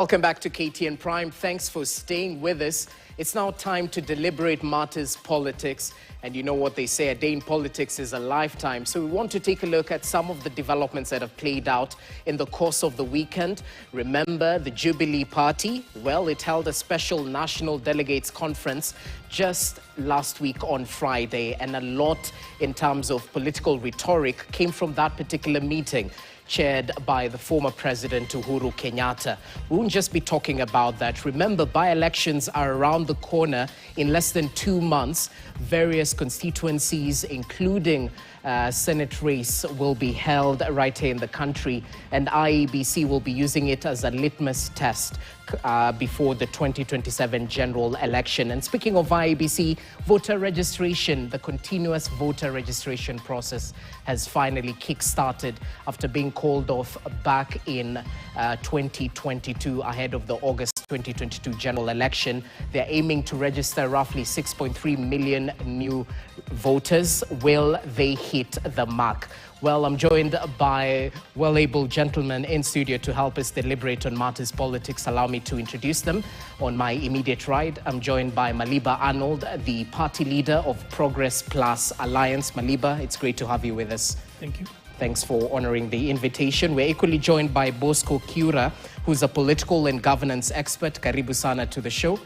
Welcome back to KTN Prime. Thanks for staying with us. It's now time to deliberate matters politics. And you know what they say, a day in politics is a lifetime. So we want to take a look at some of the developments that have played out in the course of the weekend. Remember the Jubilee Party? Well, it held a special National Delegates Conference just last week on Friday. And a lot in terms of political rhetoric came from that particular meeting, chaired by the former President Uhuru Kenyatta. We won't just be talking about that. Remember, by-elections are around the corner in less than 2 months. Various constituencies, including Senate race, will be held right here in the country, and IEBC will be using it as a litmus test before the 2027 general election. And speaking of IEBC, voter registration, the continuous voter registration process has finally kick-started after being called off back in 2022 ahead of the August 2022 general election. They're aiming to register roughly 6.3 million new voters. Will they hit the mark? Well, I'm joined by well-able gentlemen in studio to help us deliberate on matters politics. Allow me to introduce them. On my immediate right, I'm joined by Maliba Arnold, the party leader of Progress Plus Alliance. Maliba, it's great to have you with us. Thank you. Thanks for honoring the invitation. We're equally joined by Bosco Kiura, who's a political and governance expert. Karibu sana to the show.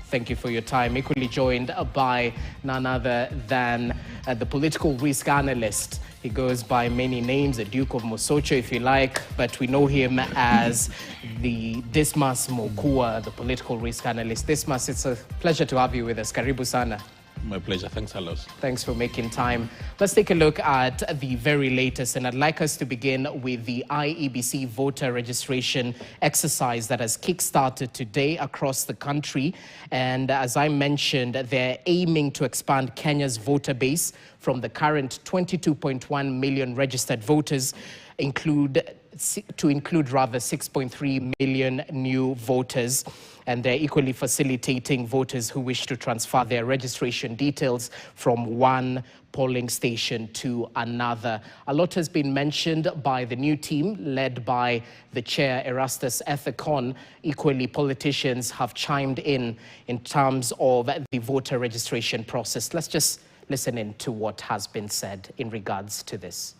Thank you for your time. Equally joined by none other than the political risk analyst. He goes by many names, the Duke of Mosocho, if you like, but we know him as the Dismas Mokua, the political risk analyst. Dismas, it's a pleasure to have you with us. Karibu sana. My pleasure. Thanks a lot. Thanks for making time. Let's take a look at the very latest, and I'd like us to begin with the IEBC voter registration exercise that has kick-started today across the country. And as I mentioned, they're aiming to expand Kenya's voter base from the current 22.1 million registered voters to include 6.3 million new voters. And they're equally facilitating voters who wish to transfer their registration details from one polling station to another. A lot has been mentioned by the new team led by the chair, Erastus Ethekon. Equally, politicians have chimed in terms of the voter registration process. Let's just listen in to what has been said in regards to this.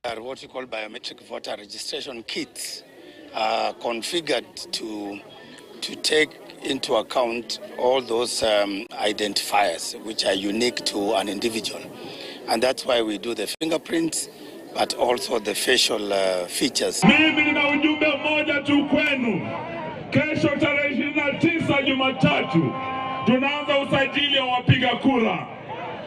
What we call biometric voter registration kits are configured to take into account all those identifiers which are unique to an individual. And that's why we do the fingerprints, but also the facial features. Mimi nina ujumbe mmoja tu kwenu. Kesho tarehe 29 Jumatatu tunaanza usajili wa wapiga kura.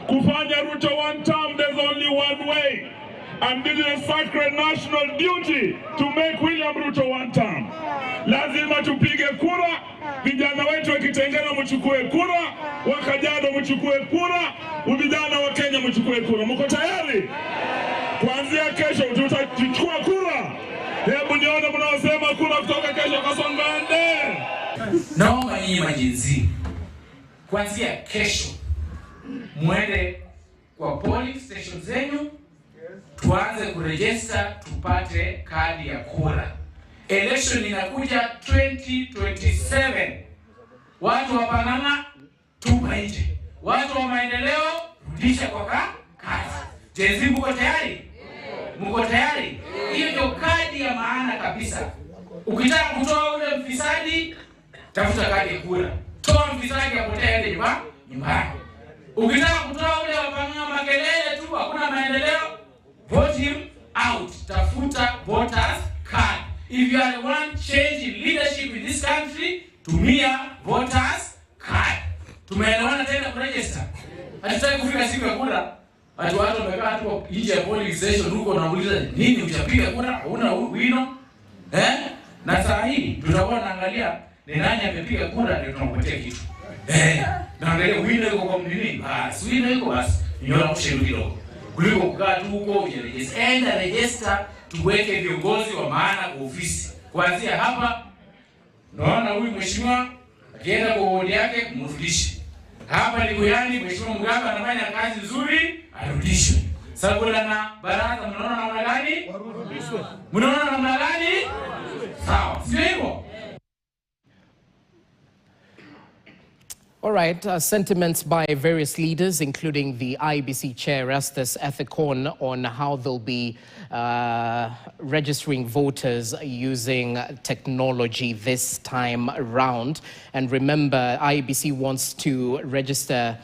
Kufanya Ruto one term, there's only one way. And this is a sacred national duty to make William Ruto one term. Lazima tupige kura, vijana wetu wa Kitengela mchukue kura, wa Kajiado mchukue kura, vijana wa Kenya mchukue kura. Mko tayari? Kuanzia kesho tutachukua kura. Hebu nione mnaosema kura kutoka kesho Kasongande. Naomba nyinyi majinsi, kuanzia kesho muende kwa polling station zenyu, tuanze kuregister tupate kadi ya kura. Election inakuja 2027. Watu wa Panama tupa nje. Watu wa maendeleo rudisha kwa kazi. Jenzi, mko tayari? Mko tayari? Hiyo ndio kadi ya maana kabisa. Ukitaka kutoa ule mfisadi, tafuta kadi ya kura. Toa mfisadi apotee aende nyumbani. Ukitaka kutoa ule wapanga makelele tu, hakuna maendeleo, vote him out. Tafuta voters card. If you are the one changing leadership in this country, tumia voters card. Tumeelewana tena kuregister. Hatutaki kufika siku ya kura watu wamekaa tu nje ya polling station huko na uliza nini uchapiga kura, una wino. Na saa hii tutakuwa naangalia ni nani amepiga kura, ndio tunampatia kitu. Naangalia wino yuko kwa nini? Basi wino yuko basi. Niona kushauri kidogo. Kuliko kukaa tu huko ujiregister. Enda register, tuweke viongozi wa maana kwa ofisi. Kuanzia hapa, naona huyu mheshimiwa akienda kwa wodi yake mrudishe. Hapa ni Guyani, mheshimiwa Mugabe anafanya kazi nzuri, arudishwe. Sababu na baraza mnaona namna gani? Mnaona namna gani? Sawa, sio hivyo? All right, sentiments by various leaders, including the IEBC chair, Erastus Ethekon, on how they'll be registering voters using technology this time around. And remember, IEBC wants to register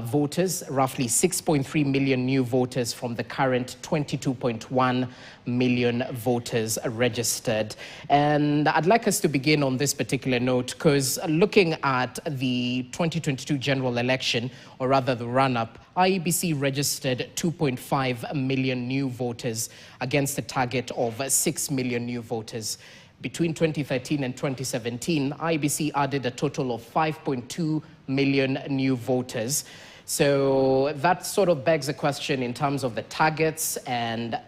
voters, roughly 6.3 million new voters from the current 22.1 million voters registered. And I'd like us to begin on this particular note, because looking at the 2022 general election, or rather the run-up, IEBC registered 2.5 million new voters against a target of 6 million new voters. Between 2013 and 2017, IEBC added a total of 5.2 million new voters. So that sort of begs a question in terms of the targets and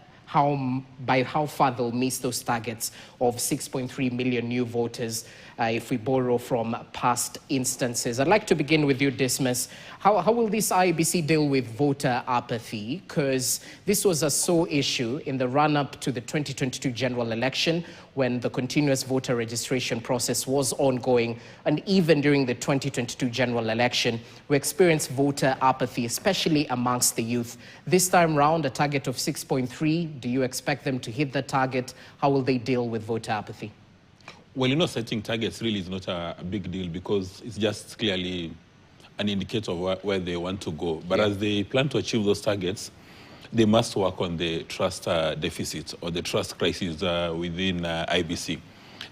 by how far they'll miss those targets of 6.3 million new voters if we borrow from past instances. I'd like to begin with you, Dismas. How will this IEBC deal with voter apathy? Because this was a sore issue in the run-up to the 2022 general election, when the continuous voter registration process was ongoing, and even during the 2022 general election, we experienced voter apathy, especially amongst the youth. This time round, a target of 6.3, do you expect them to hit the target? How will they deal with voter apathy? Well, you know, setting targets really is not a big deal, because it's just clearly an indicator of where they want to go. But as they plan to achieve those targets, they must work on the trust deficit or the trust crisis within IEBC.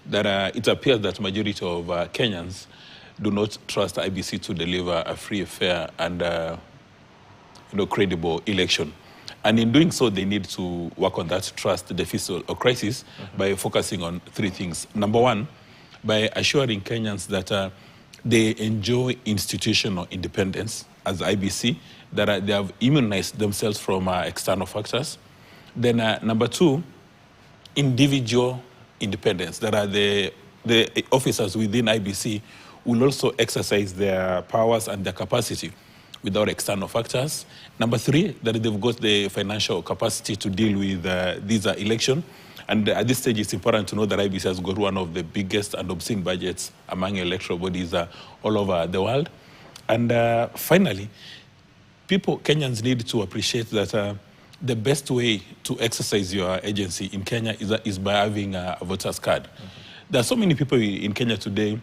That it appears that majority of Kenyans do not trust IEBC to deliver a free, fair, and credible election. And in doing so, they need to work on that trust deficit or crisis by focusing on three things. Number one, by assuring Kenyans that they enjoy institutional independence as IEBC, that they have immunized themselves from external factors. Then number two, individual independence, that the officers within IEBC will also exercise their powers and their capacity without external factors. Number three, that they've got the financial capacity to deal with these elections. And at this stage, it's important to know that IEBC has got one of the biggest and obscene budgets among electoral bodies all over the world. And finally, Kenyans need to appreciate that the best way to exercise your agency in Kenya is by having a voter's card. There are so many people in Kenya today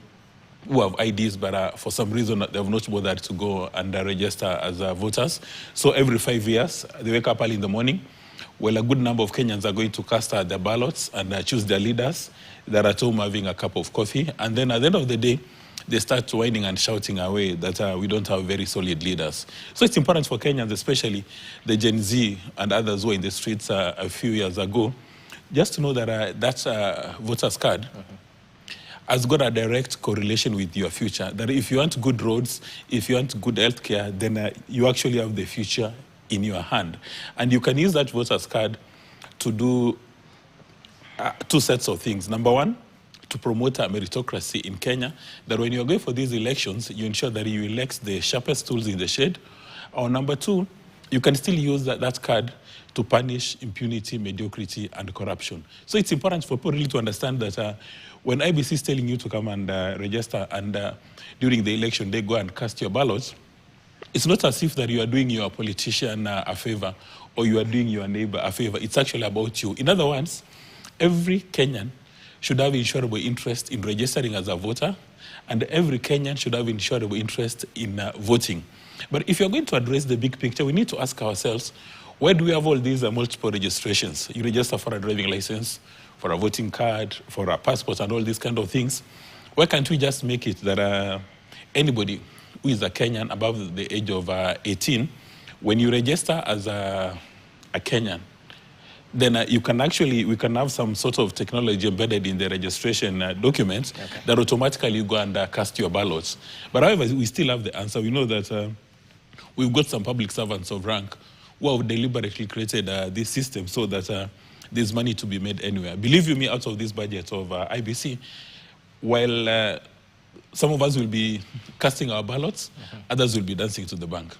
who have IDs, but for some reason they have not bothered to go and register as voters. So every 5 years, they wake up early in the morning. Well, a good number of Kenyans are going to cast their ballots and choose their leaders. They're at home having a cup of coffee. And then at the end of the day, they start whining and shouting away that we don't have very solid leaders. So it's important for Kenyans, especially the Gen Z and others who were in the streets a few years ago, just to know that that voter's card has got a direct correlation with your future. That if you want good roads, if you want good healthcare, then you actually have the future in your hand. And you can use that voter's card to do two sets of things. Number one, to promote a meritocracy in Kenya, that when you're going for these elections, you ensure that you elect the sharpest tools in the shade. Or number two, you can still use that card to punish impunity, mediocrity, and corruption. So it's important for people really to understand that when IEBC is telling you to come and register, and during the election they go and cast your ballots, it's not as if that you are doing your politician a favor or you are doing your neighbor a favor. It's actually about you. In other words, every Kenyan should have insurable interest in registering as a voter, and every Kenyan should have insurable interest in voting. But if you're going to address the big picture, we need to ask ourselves, where do we have all these multiple registrations? You register for a driving license, for a voting card, for a passport, and all these kind of things. Why can't we just make it that anybody who is a Kenyan above the age of 18, when you register as a Kenyan, then we can have some sort of technology embedded in the registration documents that automatically go and cast your ballots. But however, we still have the answer. We know that we've got some public servants of rank who have deliberately created this system so that there's money to be made anywhere. Believe you me, out of this budget of IEBC, while some of us will be casting our ballots, others will be dancing to the bank.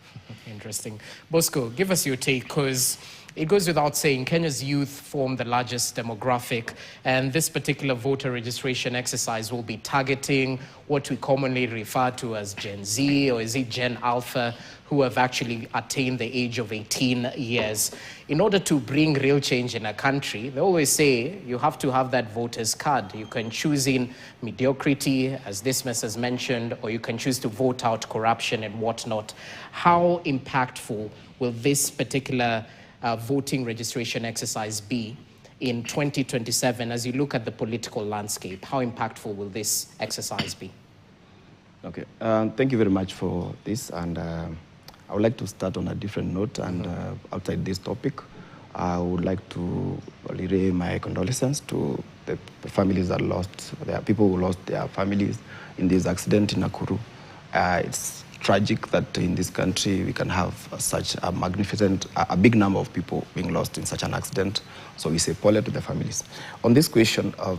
Interesting. Bosco, give us your take, because It goes without saying, Kenya's youth form the largest demographic, and this particular voter registration exercise will be targeting what we commonly refer to as Gen Z, or is it Gen Alpha, who have actually attained the age of 18 years. In order to bring real change in a country, they always say you have to have that voter's card. You can choose in mediocrity, as Dismas has mentioned, or you can choose to vote out corruption and whatnot. How impactful will this particular voting registration exercise be in 2027 as you look at the political landscape? How impactful will this exercise be? Okay, thank you very much for this, and I would like to start on a different note, and outside this topic, I would like to relay my condolences to the families that lost, there are people who lost their families in this accident in Nakuru. It's tragic that in this country we can have such a magnificent, a big number of people being lost in such an accident. So we say pole to the families. On this question of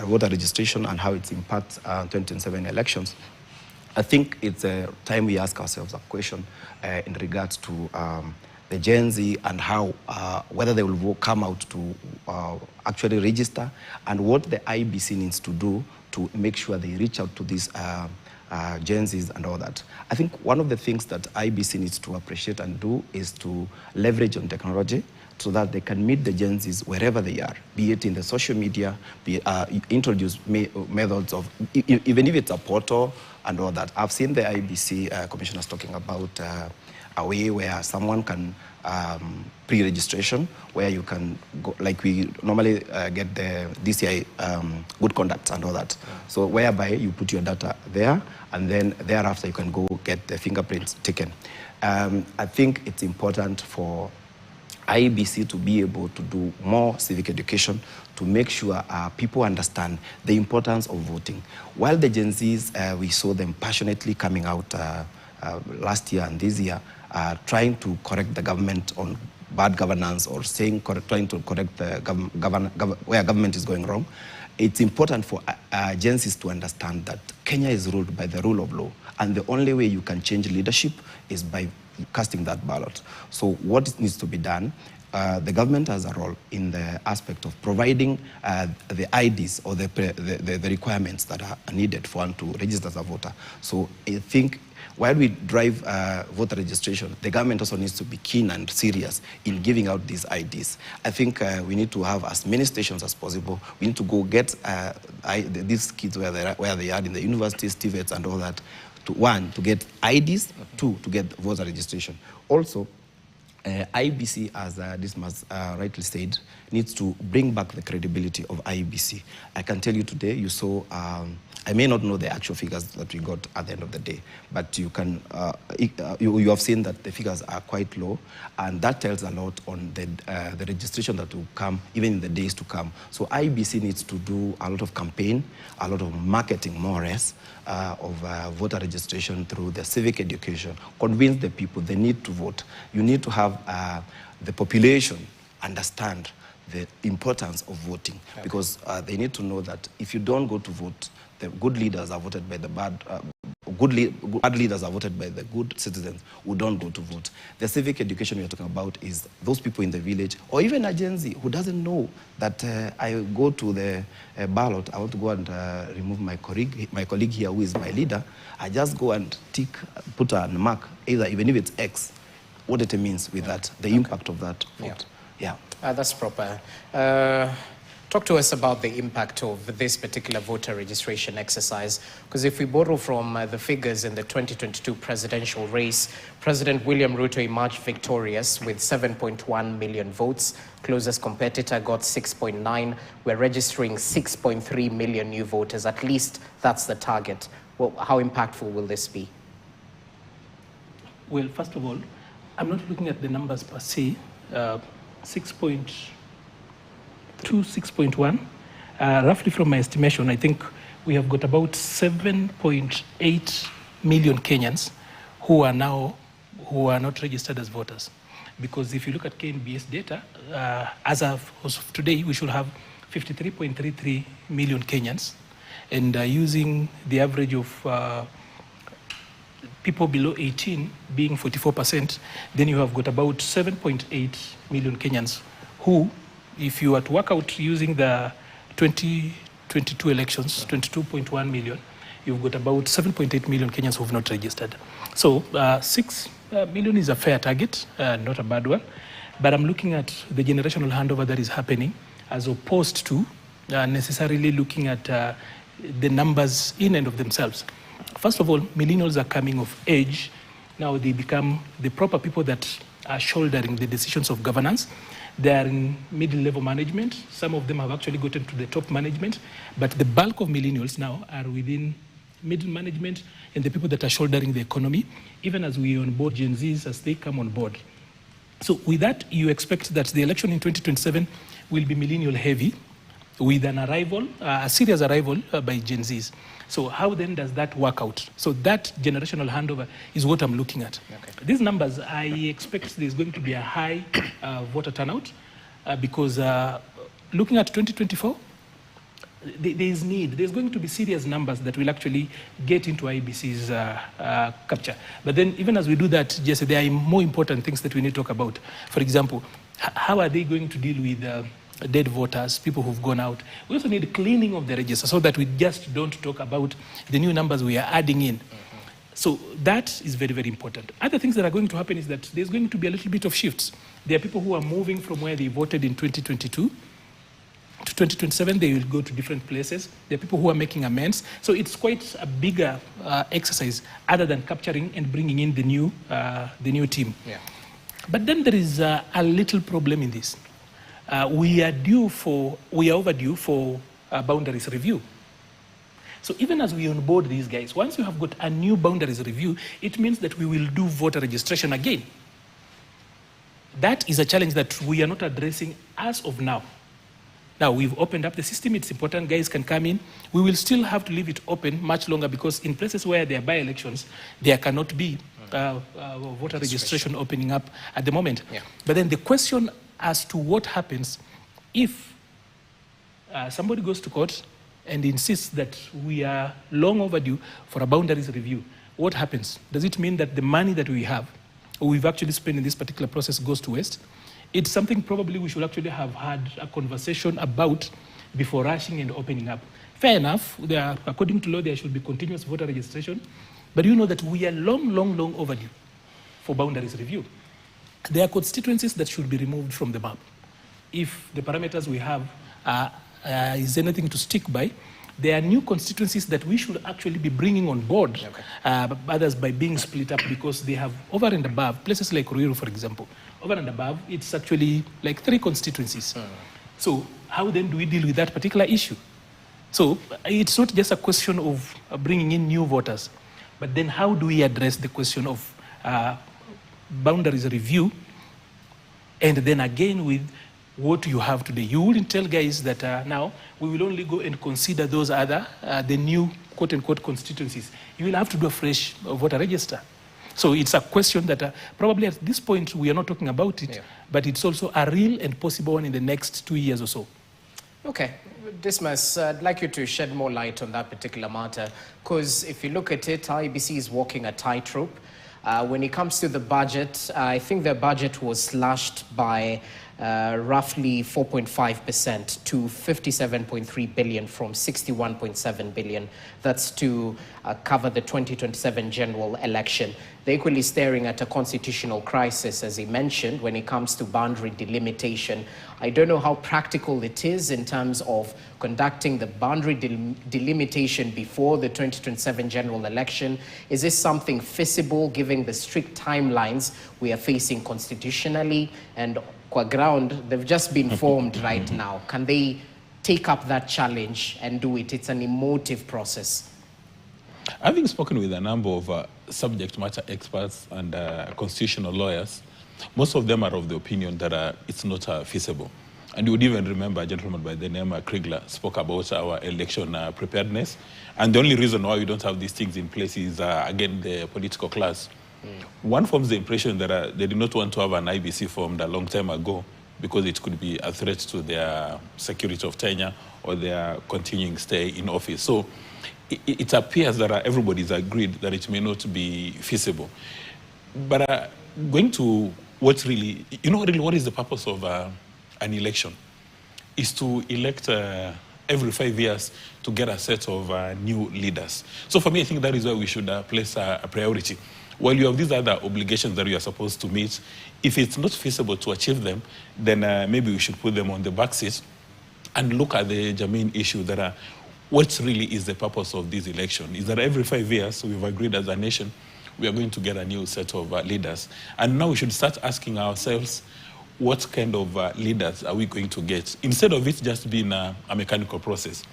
voter registration and how it impacts 2027 elections, I think it's a time we ask ourselves a question in regards to the Gen Z and how, whether they will come out to actually register, and what the IEBC needs to do to make sure they reach out to these Gen Zs and all that. I think one of the things that IEBC needs to appreciate and do is to leverage on technology so that they can meet the Gen Zs wherever they are, be it in the social media, introduce methods of, even if it's a portal and all that. I've seen the IEBC commissioners talking about a way where someone can pre-registration, where you can go, like we normally get the DCI good conduct and all that. So whereby you put your data there, and then thereafter you can go get the fingerprints taken. I think it's important for IEBC to be able to do more civic education to make sure people understand the importance of voting. While the Gen Zs, we saw them passionately coming out last year and this year, trying to correct the government on bad governance, or saying, trying to correct the where government is going wrong. It's important for Gen Zs to understand that Kenya is ruled by the rule of law, and the only way you can change leadership is by casting that ballot. So what needs to be done, the government has a role in the aspect of providing the IDs or the requirements that are needed for one to register as a voter. So I think while we drive voter registration, the government also needs to be keen and serious in giving out these IDs. I think we need to have as many stations as possible. We need to go get these kids where they are in the universities, TVETs and all that. One, to get IDs, two, to get voter registration. Also, IEBC, as Dismas rightly said, needs to bring back the credibility of IEBC. I can tell you today, you saw, I may not know the actual figures that we got at the end of the day, but you can, you have seen that the figures are quite low, and that tells a lot on the registration that will come, even in the days to come. So IEBC needs to do a lot of campaign, a lot of marketing, more or less, of voter registration through the civic education, convince the people they need to vote. You need to have the population understand the importance of voting, because they need to know that if you don't go to vote, the good leaders are voted by the bad, bad leaders are voted by the good citizens who don't go to vote. The civic education we are talking about is those people in the village, or even a Gen Z who doesn't know that I go to the ballot, I want to go and remove my colleague here who is my leader. I just go and tick, put a mark, either even if it's X, what it means with that, the impact of that vote. Yeah. That's proper. Talk to us about the impact of this particular voter registration exercise, because if we borrow from the figures in the 2022 presidential race, President William Ruto emerged victorious with 7.1 million votes. Closest competitor got 6.9. We're registering 6.3 million new voters. At least that's the target. Well, how impactful will this be? Well, first of all, I'm not looking at the numbers per se. 6.2, 6.1. Roughly from my estimation, I think we have got about 7.8 million Kenyans who are not registered as voters. Because if you look at KNBS data, as of today, we should have 53.33 million Kenyans. And using the average of people below 18 being 44%, then you have got about 7.8 million Kenyans who, if you were to work out using the 2022 elections, 22.1 million, you've got about 7.8 million Kenyans who have not registered. So 6 million is a fair target, not a bad one. But I'm looking at the generational handover that is happening as opposed to necessarily looking at the numbers in and of themselves. First of all, millennials are coming of age. Now they become the proper people that are shouldering the decisions of governance. They are in middle-level management. Some of them have actually gotten to the top management. But the bulk of millennials now are within middle management and the people that are shouldering the economy, even as we onboard Gen Zs as they come on board. So with that, you expect that the election in 2027 will be millennial heavy, with an arrival, a serious arrival by Gen Zs. So how then does that work out? So that generational handover is what I'm looking at. Okay. These numbers, I expect there's going to be a high voter turnout because looking at 2024, there's going to be serious numbers that will actually get into IEBC's capture. But then even as we do that, Jesse, there are more important things that we need to talk about. For example, how are they going to deal with dead voters, people who've gone out? We also need cleaning of the register so that we just don't talk about the new numbers we are adding in. So that is very, very important. Other things that are going to happen is that there's going to be a little bit of shifts. There are people who are moving from where they voted in 2022 to 2027, they will go to different places. There are people who are making amends. So it's quite a bigger exercise other than capturing and bringing in the new team. Yeah. But then there is a little problem in this. We are overdue for boundaries review. So even as we onboard these guys, once you have got a new boundaries review, it means that we will do voter registration again. That is a challenge that we are not addressing as of now. Now, we've opened up the system. It's important guys can come in. We will still have to leave it open much longer because in places where there are by-elections, there cannot be voter registration opening up at the moment. Yeah. But then the question as to what happens if somebody goes to court and insists that we are long overdue for a boundaries review, what happens? Does it mean that the money that we have, or we've actually spent in this particular process, goes to waste? It's something probably we should actually have had a conversation about before rushing and opening up. Fair enough, according to law, there should be continuous voter registration, but you know that we are long overdue for boundaries review. There are constituencies that should be removed from the map. If the parameters we have is anything to stick by, there are new constituencies that we should actually be bringing on board, okay. Others by being split up because they have over and above, places like Ruiru, for example, over and above, it's actually like 3 constituencies. So how then do we deal with that particular issue? So it's not just a question of bringing in new voters, but then how do we address the question of boundaries review, and then again with what you have today. You wouldn't tell guys that now we will only go and consider those other, the new quote-unquote constituencies. You will have to do a fresh voter register. So it's a question that probably at this point we are not talking about it, but it's also a real and possible one in the next 2 years or so. Okay. Dismas, I'd like you to shed more light on that particular matter, because if you look at it, IEBC is walking a tightrope. When it comes to the budget, I think the budget was slashed by roughly 4.5% to 57.3 billion from 61.7 billion. That's to cover the 2027 general election. They're equally staring at a constitutional crisis, as he mentioned, when it comes to boundary delimitation. I don't know how practical it is in terms of conducting the boundary delimitation before the 2027 general election. Is this something feasible given the strict timelines we are facing constitutionally? And qua ground, they've just been formed right now. Can they take up that challenge and do it? It's an emotive process. Having spoken with a number of subject matter experts and constitutional lawyers, most of them are of the opinion that it's not feasible. And you would even remember a gentleman by the name of Krigler spoke about our election preparedness. And the only reason why we don't have these things in place is, again, the political class. One forms the impression that they did not want to have an IEBC formed a long time ago because it could be a threat to their security of tenure or their continuing stay in office. So it appears that everybody's agreed that it may not be feasible. But going to what really, really what is the purpose of an election? Is to elect every 5 years to get a set of new leaders. So for me, I think that is why we should place a priority. While you have these other obligations that you are supposed to meet, if it's not feasible to achieve them, then maybe we should put them on the back seat and look at the germane issue that what really is the purpose of this election. Is that every 5 years, we've agreed as a nation, we are going to get a new set of leaders. And now we should start asking ourselves, what kind of leaders are we going to get? Instead of it just being a mechanical process.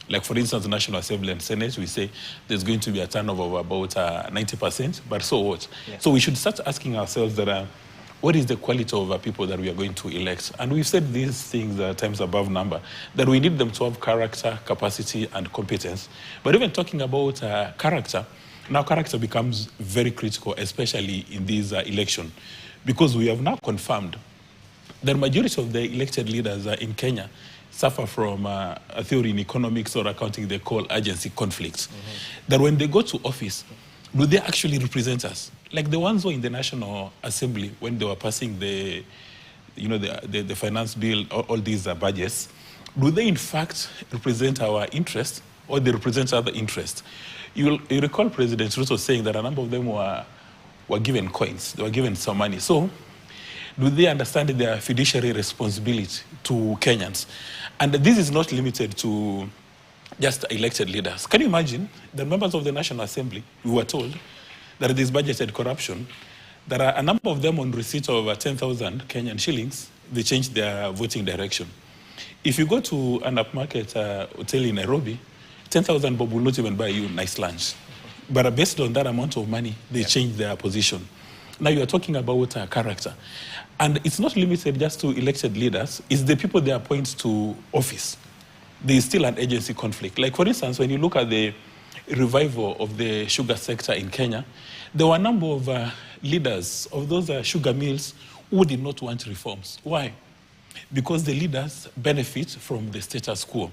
Like, for instance, the National Assembly and Senate, we say there's going to be a turnover of about 90%, but so what? Yeah. So we should start asking ourselves that what is the quality of people that we are going to elect? And we've said these things times above number, that we need them to have character, capacity, and competence. But even talking about character, now character becomes very critical, especially in this election, because we have now confirmed that the majority of the elected leaders in Kenya suffer from a theory in economics or accounting they call agency conflicts. That when they go to office, do they actually represent us? Like the ones who are in the National Assembly when they were passing the finance bill, all these budgets, do they in fact represent our interest or they represent other interests? You recall President Ruto saying that a number of them were given coins, they were given some money. So, do they understand their fiduciary responsibility to Kenyans? And this is not limited to just elected leaders. Can you imagine the members of the National Assembly, we were told that there is budgeted corruption, there are a number of them on receipt of 10,000 Kenyan shillings, they changed their voting direction. If you go to an upmarket hotel in Nairobi, 10,000 bob will not even buy you a nice lunch. But based on that amount of money, they changed their position. Now you are talking about character. And it's not limited just to elected leaders, it's the people they appoint to office. There is still an agency conflict. Like, for instance, when you look at the revival of the sugar sector in Kenya, there were a number of leaders of those sugar mills who did not want reforms. Why? Because the leaders benefit from the status quo.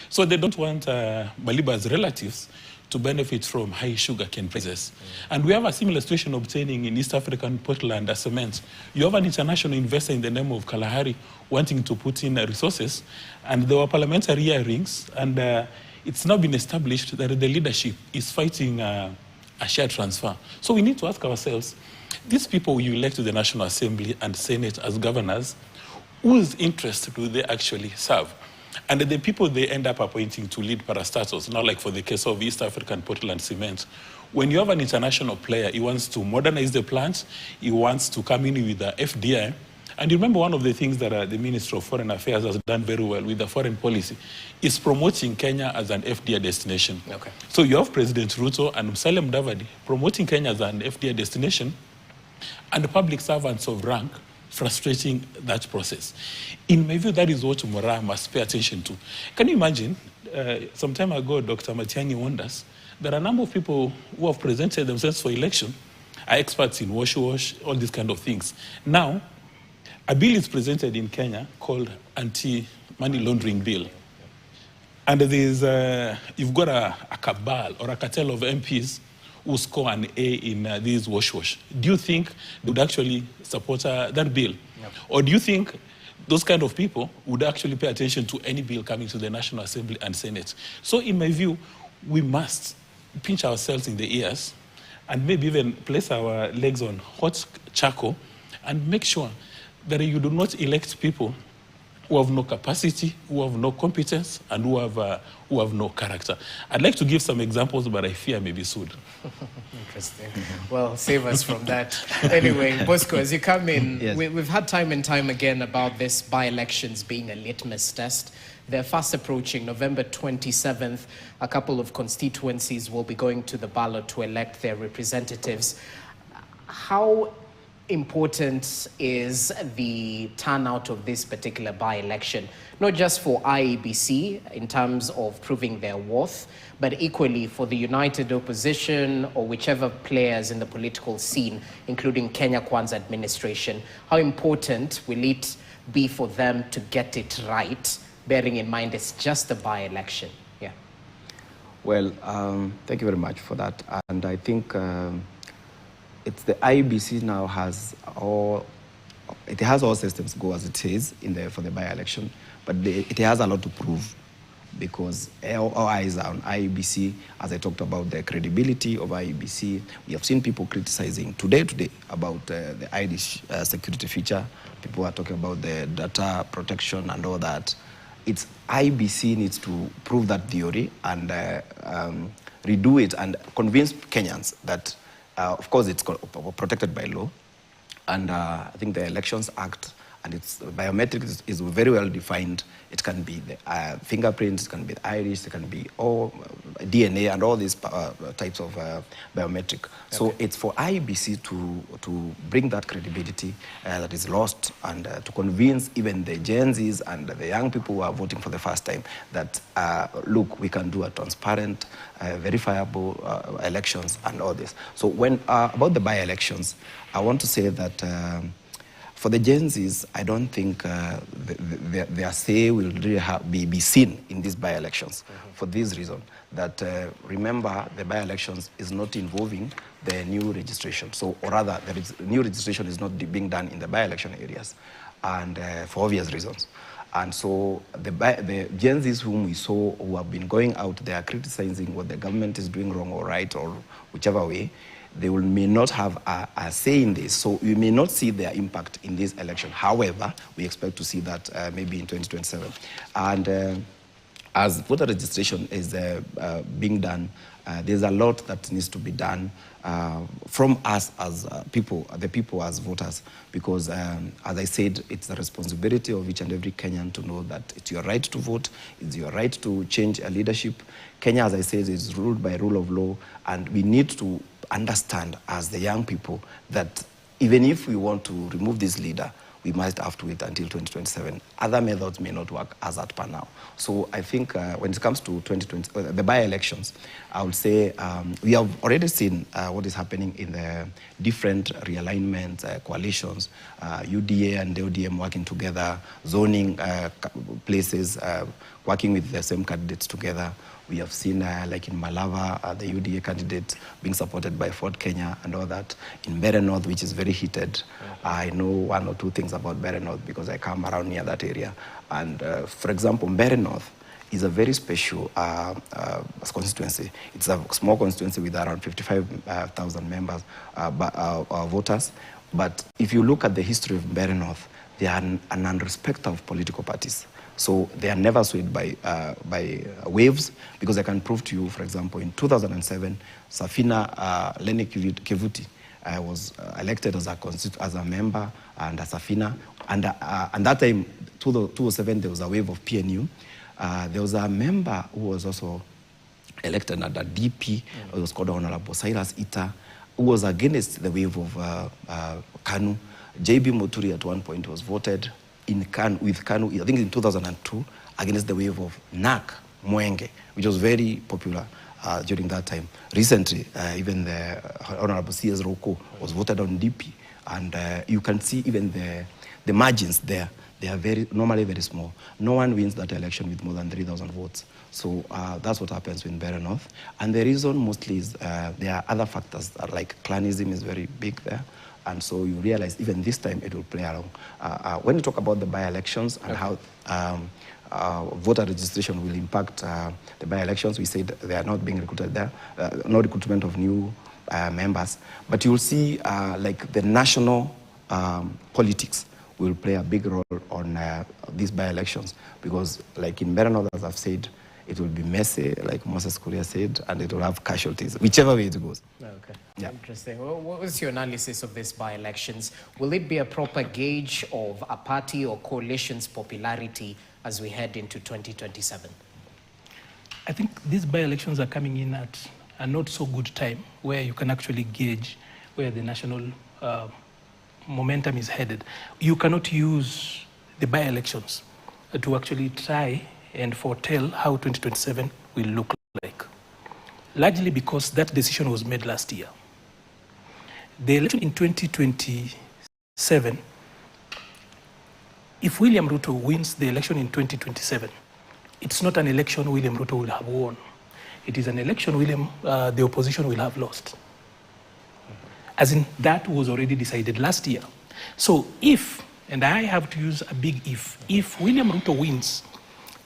So they don't want Maliba's relatives to benefit from high sugarcane prices. And we have a similar situation obtaining in East African Portland cement. You have an international investor in the name of Kalahari wanting to put in resources, and there were parliamentary hearings, and it's now been established that the leadership is fighting a share transfer. So we need to ask ourselves, these people you elect to the National Assembly and Senate as governors, whose interest do they actually serve? And the people they end up appointing to lead parastatals, now like for the case of East African Portland Cement, when you have an international player, he wants to modernize the plants, he wants to come in with the FDI. And you remember one of the things that the Minister of Foreign Affairs has done very well with the foreign policy is promoting Kenya as an FDI destination. Okay. So you have President Ruto and Musalia Mudavadi promoting Kenya as an FDI destination, and the public servants of rank frustrating that process. In my view, that is what Mora must pay attention to. Can you imagine, some time ago, Dr. Matiang'i warned us that a number of people who have presented themselves for election are experts in wash, all these kind of things. Now, a bill is presented in Kenya called Anti-Money Laundering Bill. And there's, you've got a cabal or a cartel of MPs who score an A in this wash. Do you think they would actually support that bill? Yep. Or do you think those kind of people would actually pay attention to any bill coming to the National Assembly and Senate? So in my view, we must pinch ourselves in the ears and maybe even place our legs on hot charcoal and make sure that you do not elect people who have no capacity, who have no competence, and who have no character. I'd like to give some examples, but I fear I may be sued. Interesting. Well, save us from that. Anyway, Bosco, as you come in, yes. We've had time and time again about this by-elections being a litmus test. They're fast approaching. November 27th, a couple of constituencies will be going to the ballot to elect their representatives. How important is the turnout of this particular by-election, not just for IEBC in terms of proving their worth, but equally for the united opposition or whichever players in the political scene, including Kenya Kwanza administration? How important will it be for them to get it right, bearing in mind it's just a by-election? Yeah. Well, thank you very much for that. And I think it's the IEBC now has all systems go as it is for the by-election, but it has a lot to prove, because all eyes are on IEBC. As I talked about the credibility of IEBC, we have seen people criticizing today about the Irish security feature. People are talking about the data protection and all that. It's IEBC needs to prove that theory and redo it and convince Kenyans that, of course, it's protected by law. And I think the Elections Act and its biometrics is very well defined. It can be the fingerprints, it can be the iris, it can be all DNA and all these types of biometric. Okay. So it's for IEBC to bring that credibility that is lost, and to convince even the Gen Zs and the young people who are voting for the first time that, look, we can do a transparent, verifiable elections and all this. So when about the by-elections, I want to say that for the Gen Zs, I don't think their say will really be seen in these by-elections. For this reason, that remember, the by-elections is not involving the new registration. So, or rather, new registration is not being done in the by-election areas, and for obvious reasons. And so the Gen Zs whom we saw who have been going out there criticizing what the government is doing wrong or right, or whichever way, they may not have a say in this. So we may not see their impact in this election. However, we expect to see that maybe in 2027. And as voter registration is being done, there's a lot that needs to be done from us as people as voters, because as I said, it's the responsibility of each and every Kenyan to know that it's your right to vote, it's your right to change a leadership. Kenya, as I said, is ruled by rule of law, and we need to understand as the young people that even if we want to remove this leader, we might have to wait until 2027. Other methods may not work as at per now. So I think when it comes to the by-elections, I would say we have already seen what is happening in the different realignment coalitions, UDA and the ODM working together, zoning places, working with the same candidates together. We have seen, like in Malava, the UDA candidate being supported by Ford Kenya and all that. In Mbeere North, which is very heated, I know one or two things about Mbeere North because I come around near that area. And for example, Mbeere North is a very special constituency. It's a small constituency with around 55,000 members, voters. But if you look at the history of Mbeere North, they are an unrespect of political parties. So they are never swayed by waves, because I can prove to you, for example, in 2007, Safina Lene Kevuti was elected as a member and a Safina. And that time, 2007, there was a wave of PNU. There was a member who was also elected at the DP, it was called Honorable Cyrus Ita, who was against the wave of KANU. JB Muturi at one point was voted with KANU, I think in 2002, against the wave of NAK Mwenge, which was very popular during that time. Recently, even the Honorable C.S. Roko was voted on DP, and you can see even the margins there. They are normally very small. No one wins that election with more than 3,000 votes. So that's what happens in Mbeere North. And the reason mostly is there are other factors that, like clanism is very big there. And so you realize even this time it will play along. When you talk about the by-elections and how voter registration will impact the by-elections, we said they are not being recruited there, no recruitment of new members. But you'll see like the national politics will play a big role on these by-elections, because like in Mbeere North, as I've said, it will be messy, like Moses Kuria said, and it will have casualties, whichever way it goes. Okay, yeah. Interesting. Well, what was your analysis of these by-elections? Will it be a proper gauge of a party or coalition's popularity as we head into 2027? I think these by-elections are coming in at a not so good time, where you can actually gauge where the national momentum is headed. You cannot use the by-elections to actually try and foretell how 2027 will look like, largely because that decision was made last year. The election in 2027, if William Ruto wins the election in 2027, it's not an election William Ruto will have won. it is an election the opposition will have lost. As in, that was already decided last year. So if, and I have to use a big if William Ruto wins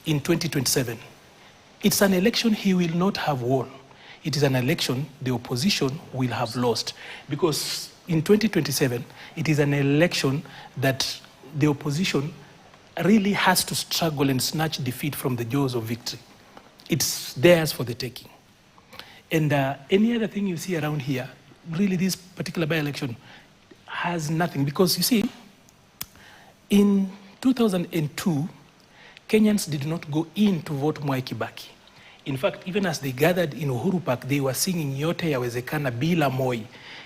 in 2027, it's an election he will not have won. It is an election the opposition will have lost. Because in 2027, it is an election that the opposition really has to struggle and snatch defeat from the jaws of victory. It's theirs for the taking. And any other thing you see around here, really this particular by-election has nothing. Because you see, in 2002, Kenyans did not go in to vote Mwai Kibaki. In fact, even as they gathered in Uhuru Park, they were singing Yote Yawezekana Bila Moi.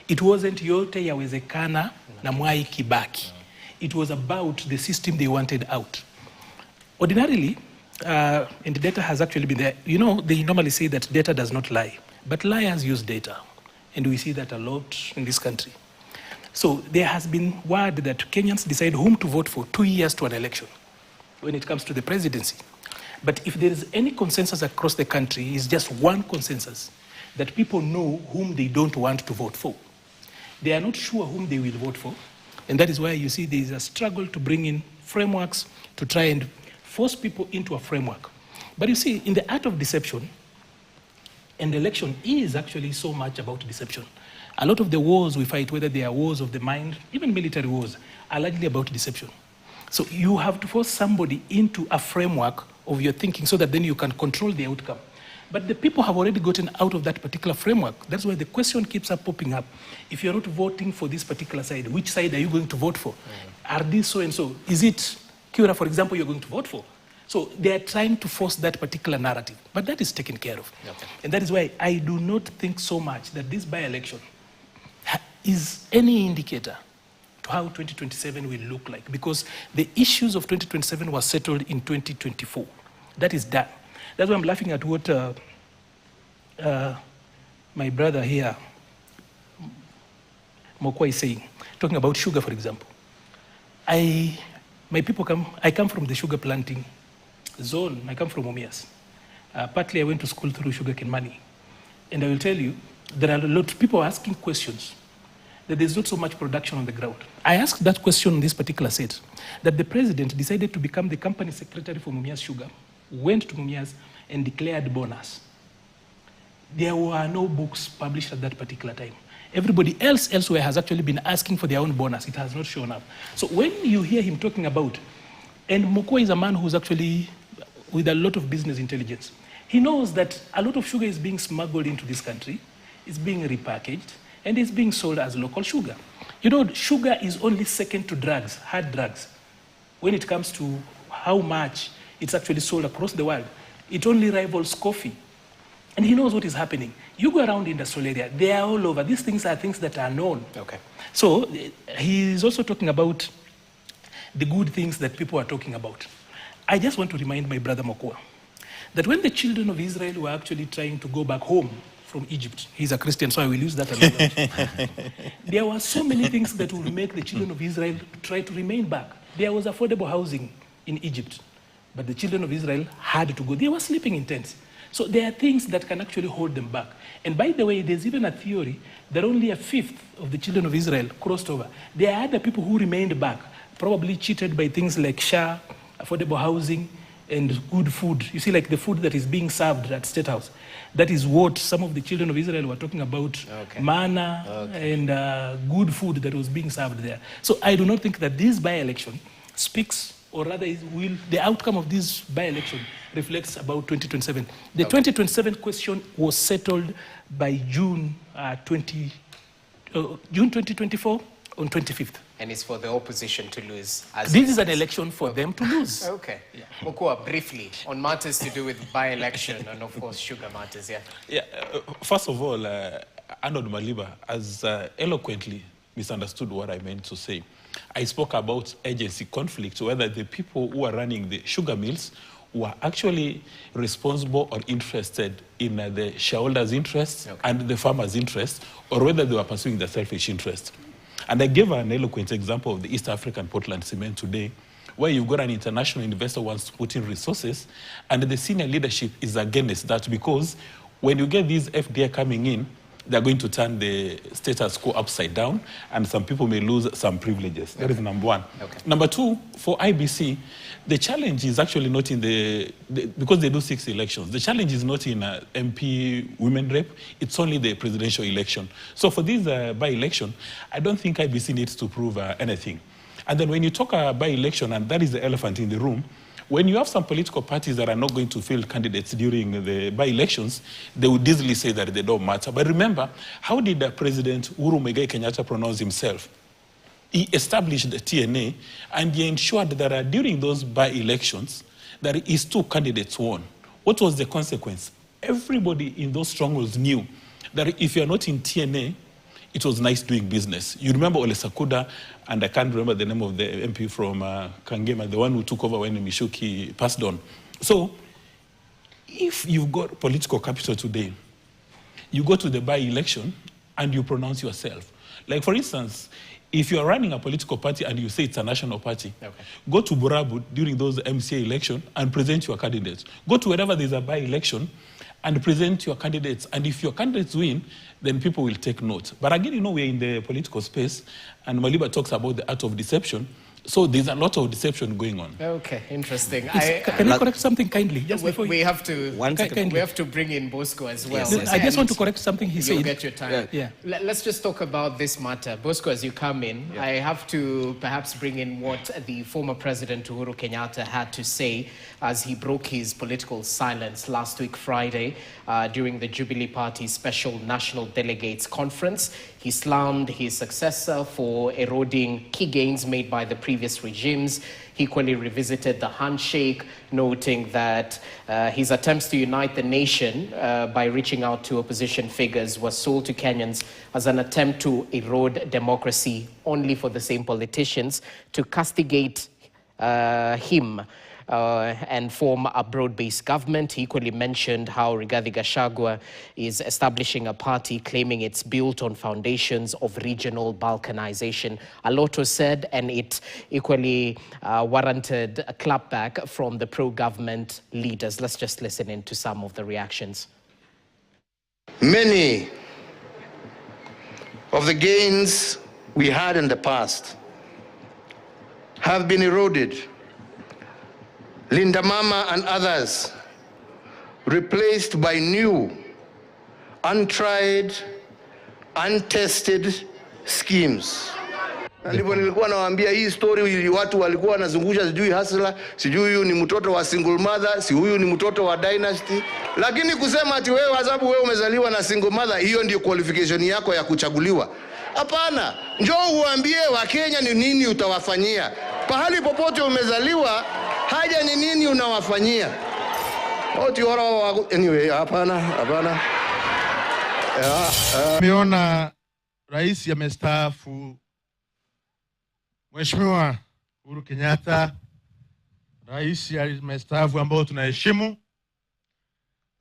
It wasn't Yote Yawezekana na Mwai Kibaki. It was about the system they wanted out. Ordinarily, and the data has actually been there, you know, they normally say that data does not lie, but liars use data. And we see that a lot in this country. So there has been word that Kenyans decide whom to vote for 2 years to an election when it comes to the presidency. But if there is any consensus across the country, it's just one consensus, that people know whom they don't want to vote for. They are not sure whom they will vote for. And that is why you see there is a struggle to bring in frameworks to try and force people into a framework. But you see, in the art of deception, and election is actually so much about deception. A lot of the wars we fight, whether they are wars of the mind, even military wars, are largely about deception. So you have to force somebody into a framework of your thinking so that then you can control the outcome. But the people have already gotten out of that particular framework. That's why the question keeps up popping up. If you're not voting for this particular side, which side are you going to vote for? Are these so and so? Is it Kura, for example, you're going to vote for? So they are trying to force that particular narrative. But that is taken care of. Okay. And that is why I do not think so much that this by-election is any indicator to how 2027 will look like. Because the issues of 2027 were settled in 2024. That is done. That's why I'm laughing at what my brother here, Mokwa, is saying, talking about sugar, for example. I come from the sugar planting zone. I come from Mumias. Partly I went to school through sugarcane money. And I will tell you, there are a lot of people asking questions that there's not so much production on the ground. I asked that question in this particular set, that the president decided to become the company secretary for Mumias Sugar, went to Mumias and declared bonus. There were no books published at that particular time. Everybody else elsewhere has actually been asking for their own bonus. It has not shown up. So when you hear him talking about, and Mokwa is a man who's actually with a lot of business intelligence, he knows that a lot of sugar is being smuggled into this country, it's being repackaged, and it's being sold as local sugar. You know, sugar is only second to drugs, hard drugs, when it comes to how much it's actually sold across the world. It only rivals coffee. And he knows what is happening. You go around the industrial area, they are all over. These things are things that are known. Okay. So he is also talking about the good things that people are talking about. I just want to remind my brother Mokwa that when the children of Israel were actually trying to go back home from Egypt, he's a Christian, so I will use that analogy. There were so many things that would make the children of Israel try to remain back. There was affordable housing in Egypt, but the children of Israel had to go. They were sleeping in tents. So there are things that can actually hold them back. And by the way, there's even a theory that only a fifth of the children of Israel crossed over. There are other people who remained back, probably cheated by things like Shah, affordable housing, and good food. You see, like the food that is being served at State House. That is what some of the children of Israel were talking about, manna and good food that was being served there. So I do not think that this by-election speaks, or rather the outcome of this by-election reflects about 2027. The 2027 question was settled by June 2024 on 25th. And it's for the opposition to lose. This is an election for them to lose. Okay. Yeah. Mokwa, briefly, on matters to do with by-election and, of course, sugar matters, First of all, Arnold Maliba has eloquently misunderstood what I meant to say. I spoke about agency conflict, whether the people who are running the sugar mills were actually responsible or interested in the shareholders' interests and the farmers' interests, or whether they were pursuing their selfish interest. And I gave an eloquent example of the East African Portland cement today, where you've got an international investor who wants to put in resources, and the senior leadership is against that because When you get these FDI coming in, they're going to turn the status quo upside down, and some people may lose some privileges. That is number one. Number two, for IBC, the challenge is actually not in because they do 6 elections, the challenge is not in MP women rep, it's only the presidential election. So for this by-election, I don't think IBC needs to prove anything. And then when you talk by-election, and that is the elephant in the room, when you have some political parties that are not going to field candidates during the by-elections, they would easily say that they don't matter. But remember, how did President Uhuru Muigai Kenyatta pronounce himself? He established the TNA, and he ensured that during those by-elections, that his 2 candidates won. What was the consequence? Everybody in those strongholds knew that if you're not in TNA, it was nice doing business. You remember Ole Sakuda, and I can't remember the name of the MP from Kangema, the one who took over when Mishuki passed on. So, if you've got political capital today, you go to the by-election and you pronounce yourself. Like, for instance, if you're running a political party and you say it's a national party, go to Burabu during those MCA elections and present your candidates. Go to wherever there's a by-election and present your candidates. And if your candidates win, then people will take note. But again, you know, we're in the political space, and Maliba talks about the art of deception. So there's a lot of deception going on. Okay, interesting. Can I correct something kindly? Just before we have to kindly. We have to bring in Bosco as well. Yes. I just want to correct something he said. You'll get your time. Yeah. Let's just talk about this matter. Bosco, as you come in, I have to perhaps bring in what the former President Uhuru Kenyatta had to say as he broke his political silence last week Friday during the Jubilee Party's special National Delegates Conference. He slammed his successor for eroding key gains made by the previous regimes. He equally revisited the handshake, noting that his attempts to unite the nation by reaching out to opposition figures was sold to Kenyans as an attempt to erode democracy, only for the same politicians to castigate him and form a broad-based government. He equally mentioned how Rigathi Gachagua is establishing a party claiming it's built on foundations of regional balkanization. A lot was said, and it equally warranted a clapback from the pro-government leaders. Let's just listen in to some of the reactions. Many of the gains we had in the past have been eroded. Linda Mama and others replaced by new, untried, untested schemes. Ndipo nilikuwa nawaambia hii story, watu walikuwa wanazungusha sijui hasla, sijui huyu ni mtoto wa single mother, si huyu ni mtoto wa dynasty. Lakini kusema ati wewe sababu wewe umezaliwa na single mother, hiyo ndio qualification yako ya kuchaguliwa. Hapana, njoo uambie Wakenya ni nini utawafanyia. Pahali popote umezaliwa, haja ni nini unawafanyia. Anyway, hapana. Nimeona rais amestaafu Mheshimiwa Uhuru Kenyatta, rais amestaafu ambao tunaheshimu.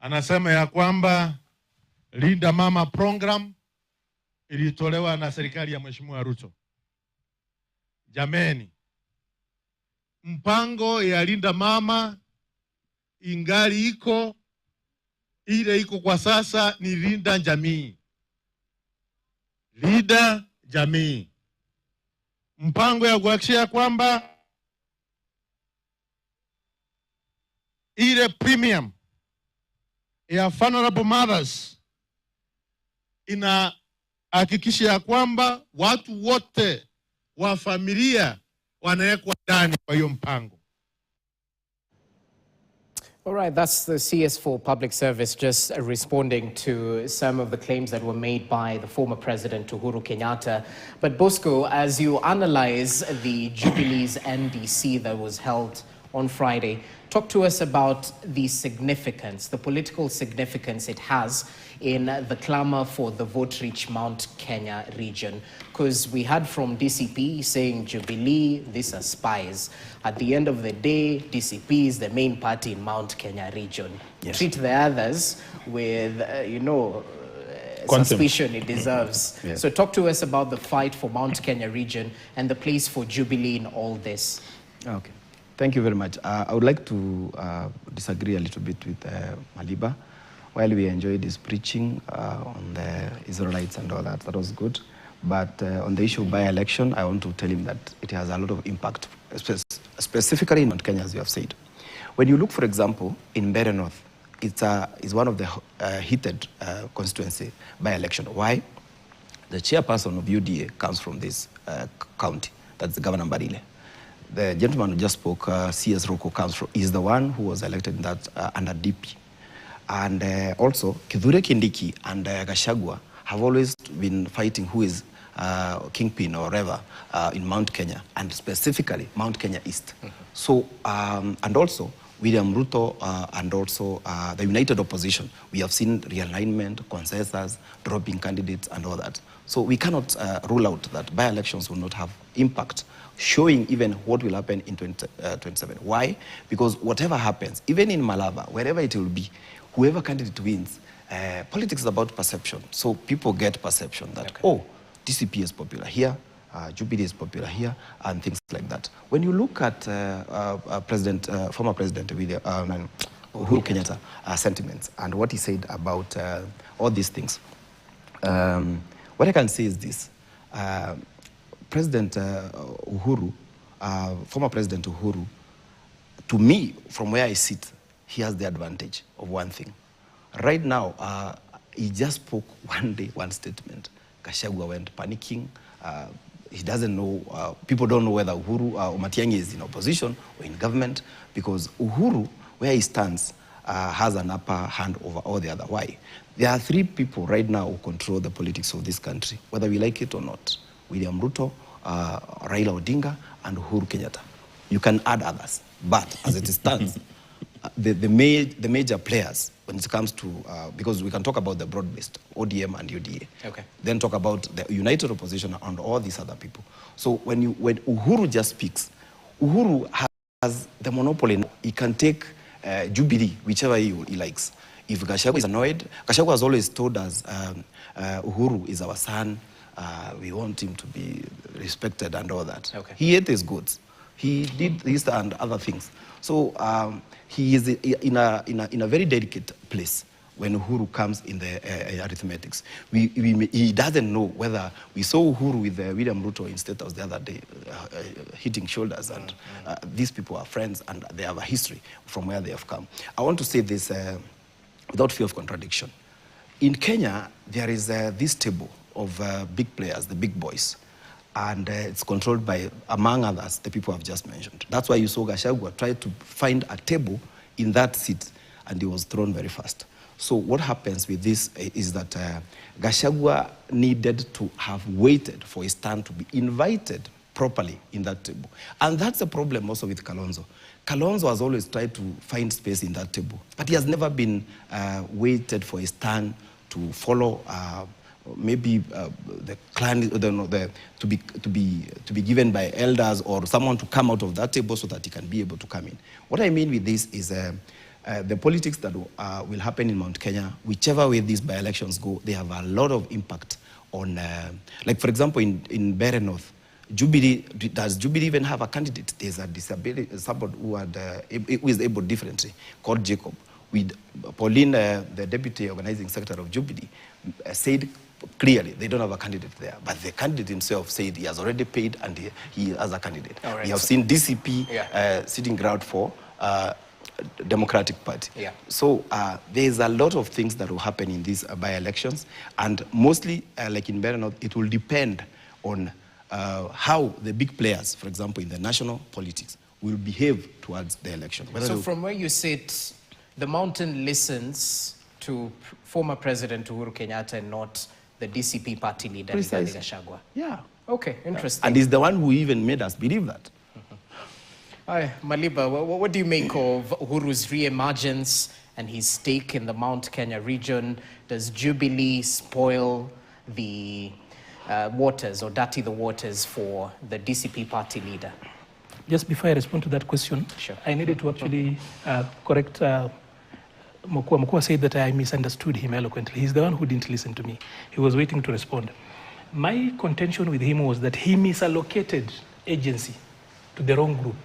Anasema ya kwamba Linda Mama program ilitolewa na serikali ya Mheshimiwa Ruto. Jameni, mpango ya Linda Mama ingali iko, ile iko kwa sasa ni Linda Jamii. Linda Jamii. Mpango ya kuhakikisha kwamba ile premium ya vulnerable mothers inahakikisha kwamba watu wote wa familia wanawekwa ndani kwa hiyo mpango. All right, that's the CS4 Public Service just responding to some of the claims that were made by the former President Uhuru Kenyatta. But Bosco, as you analyze the Jubilee's NDC that was held on Friday, talk to us about the significance, the political significance it has in the clamor for the vote-rich Mount Kenya region. Because we heard from DCP saying Jubilee, these are spies. At the end of the day, DCP is the main party in Mount Kenya region. Yes. Treat the others with, suspicion it deserves. Yes. So talk to us about the fight for Mount Kenya region and the place for Jubilee in all this. Okay. Thank you very much. I would like to disagree a little bit with Maliba while we enjoyed his preaching on the Israelites and all that, that was good. But on the issue of by-election, I want to tell him that it has a lot of impact, specifically in Mount Kenya, as you have said. When you look, for example, in Mbeere North, it's one of the heated constituency by-election. Why? The chairperson of UDA comes from this county. That's Governor Mbarile. The gentleman who just spoke, CS Roko, is the one who was elected in that under DP. And also, Kithure Kindiki and Gachagua have always been fighting who is kingpin or whatever in Mount Kenya, and specifically Mount Kenya East. So, and also, William Ruto and also the united opposition, we have seen realignment, consensus, dropping candidates and all that. So we cannot rule out that by-elections will not have impact, showing even what will happen in 2027. Why? Because whatever happens, even in Malaba, wherever it will be, whoever candidate wins, politics is about perception. So people get perception that, oh, DCP is popular here, Jubilee is popular here, and things like that. When you look at former President Uhuru Kenyatta sentiments and what he said about all these things, what I can say is this. President Uhuru, former President Uhuru, to me, from where I sit, he has the advantage of one thing. Right now, he just spoke one day, one statement. Gachagua went panicking. He doesn't know, people don't know whether Uhuru Matiang'i is in opposition or in government, because Uhuru, where he stands, has an upper hand over all the other. Why? There are three people right now who control the politics of this country, whether we like it or not. William Ruto, Raila Odinga, and Uhuru Kenyatta. You can add others, but as it stands, the major players when it comes to, because we can talk about the broad-based, ODM and UDA. Okay. Then talk about the united opposition and all these other people. So when Uhuru just speaks, Uhuru has the monopoly. He can take Jubilee, whichever he likes. If Gachagua is annoyed, Gachagua has always told us, Uhuru is our son, we want him to be respected and all that. Okay. He ate his goods. He did this and other things. So he is in a very delicate place when Uhuru comes in the arithmetics. He doesn't know whether we saw Uhuru with William Ruto in State House the other day, hitting shoulders, and these people are friends and they have a history from where they have come. I want to say this without fear of contradiction. In Kenya, there is this table of big players, the big boys. And it's controlled by, among others, the people I've just mentioned. That's why you saw Gachagua try to find a table in that seat, and he was thrown very fast. So what happens with this is that Gachagua needed to have waited for his turn to be invited properly in that table. And that's the problem also with Kalonzo. Kalonzo has always tried to find space in that table, but he has never been waited for his turn to follow maybe the clan to be given by elders or someone to come out of that table so that he can be able to come in. What I mean with this is the politics that will happen in Mount Kenya, whichever way these by-elections go, they have a lot of impact on, like for example, in Mbeere North, Jubilee, does Jubilee even have a candidate? There's a disability, somebody who is able differently, called Jacob. With Pauline, the deputy organizing secretary of Jubilee, said clearly they don't have a candidate there, but the candidate himself said he has already paid and he has a candidate. Right, we have seen DCP sitting ground for Democratic Party. Yeah. So there's a lot of things that will happen in these by-elections, and mostly, like in Mbeere North, it will depend on how the big players, for example, in the national politics, will behave towards the election. So from where you sit, the mountain listens to former President Uhuru Kenyatta and not the DCP party leader, Rigathi Gachagua. Yeah. Okay, interesting. And he's the one who even made us believe that. Maliba, what do you make of Uhuru's re-emergence and his stake in the Mount Kenya region? Does Jubilee spoil the waters or dirty the waters for the DCP party leader? Just before I respond to that question, sure. I needed to actually correct Mokua said that I misunderstood him eloquently. He's the one who didn't listen to me. He was waiting to respond. My contention with him was that he misallocated agency to the wrong group.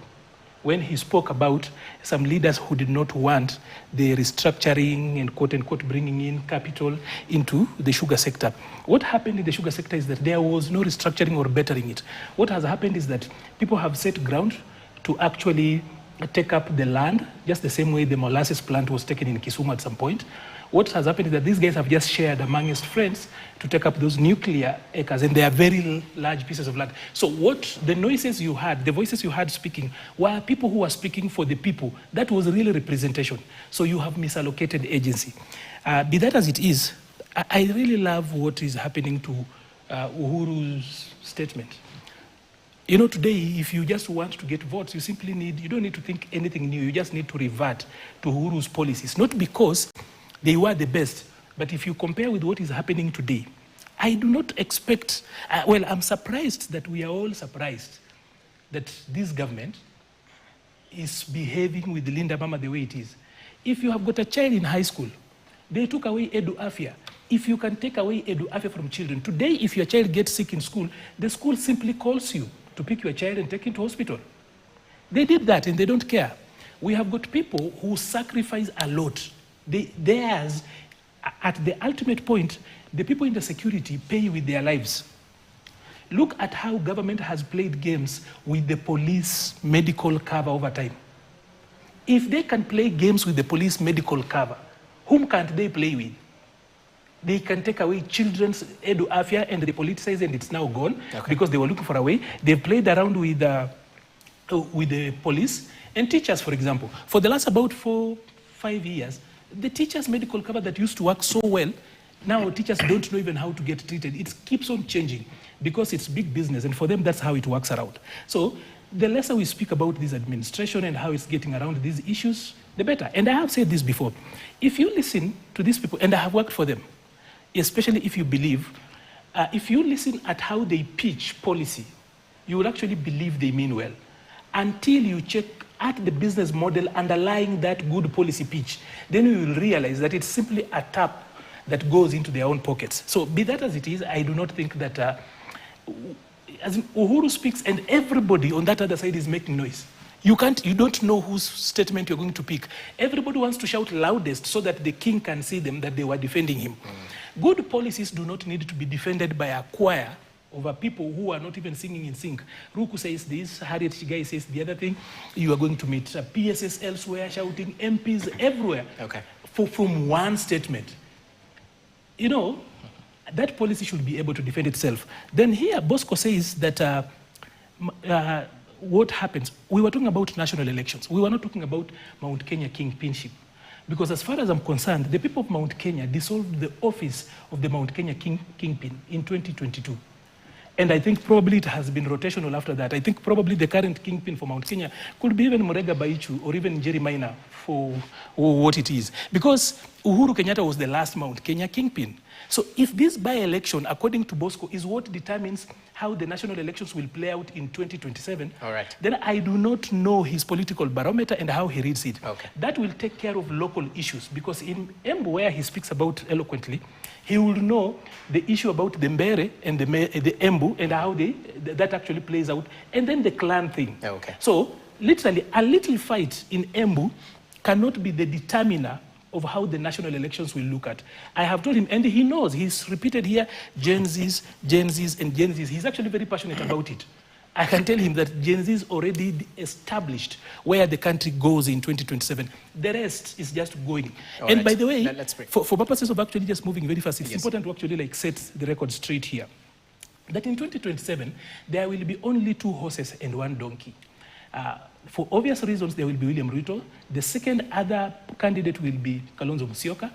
when he spoke about some leaders who did not want the restructuring and quote-unquote bringing in capital into the sugar sector. What happened in the sugar sector is that there was no restructuring or bettering it. What has happened is that people have set ground to actually take up the land, just the same way the molasses plant was taken in Kisumu at some point. What has happened is that these guys have just shared amongst friends to take up those nuclear acres, and they are very large pieces of land. So what the noises you had, the voices you had speaking, were people who were speaking for the people. That was really representation. So you have misallocated agency. Be that as it is, I really love what is happening to Uhuru's statement. You know, today, if you just want to get votes, you don't need to think anything new. You just need to revert to Uhuru's policies, not because they were the best, but if you compare with what is happening today, I do not expect, I'm surprised that we are all surprised that this government is behaving with Linda Mama the way it is. If you have got a child in high school, they took away Edu Afya. If you can take away Edu Afya from children, today if your child gets sick in school, the school simply calls you to pick your child and take him to hospital. They did that and they don't care. We have got people who sacrifice a lot. Theirs, at the ultimate point, the people in the security pay with their lives. Look at how government has played games with the police medical cover over time. If they can play games with the police medical cover, whom can't they play with? They can take away children's Edu Afya and they politicize and it's now gone because they were looking for a way. They've played around with the police and teachers, for example. For the last about 4-5 years, the teachers' medical cover that used to work so well, now teachers don't know even how to get treated. It keeps on changing because it's big business, and for them, that's how it works around. So the lesser we speak about this administration and how it's getting around these issues, the better. And I have said this before. If you listen to these people, and I have worked for them, especially if you believe, if you listen at how they pitch policy, you will actually believe they mean well. Until you check at the business model underlying that good policy pitch, then you will realize that it's simply a tap that goes into their own pockets. So be that as it is, I do not think that, as Uhuru speaks and everybody on that other side is making noise. You don't know whose statement you're going to pick. Everybody wants to shout loudest so that the king can see them, that they were defending him. Good policies do not need to be defended by a choir over people who are not even singing in sync. Ruku says this, Harriet Shigai says the other thing. You are going to meet PSS elsewhere shouting, MPs everywhere from one statement. You know, that policy should be able to defend itself. Then here, Bosco says that what happens, we were talking about national elections. We were not talking about Mount Kenya kingpinship. Because as far as I'm concerned, the people of Mount Kenya dissolved the office of the Mount Kenya kingpin in 2022. And I think probably it has been rotational after that. I think probably the current kingpin for Mount Kenya could be even Murega Baichu or even Jerry Maina for what it is. Because Uhuru Kenyatta was the last Mount Kenya kingpin. So if this by-election, according to Bosco, is what determines how the national elections will play out in 2027, then I do not know his political barometer and how he reads it. That will take care of local issues, because in Embu, where he speaks about eloquently, he will know the issue about the Mbere and the Embu and how that actually plays out, and then the clan thing. So literally, a little fight in Embu cannot be the determiner of how the national elections will look at. I have told him, and he knows, he's repeated here, Gen Zs, Gen Zs, and Gen Zs. He's actually very passionate about it. I can tell him that Gen Z is already established where the country goes in 2027. The rest is just going. And by the way, for purposes of actually just moving very fast, it's important to actually set the record straight here. That in 2027, there will be only 2 horses and 1 donkey. For obvious reasons, there will be William Ruto. The second other candidate will be Kalonzo Musyoka.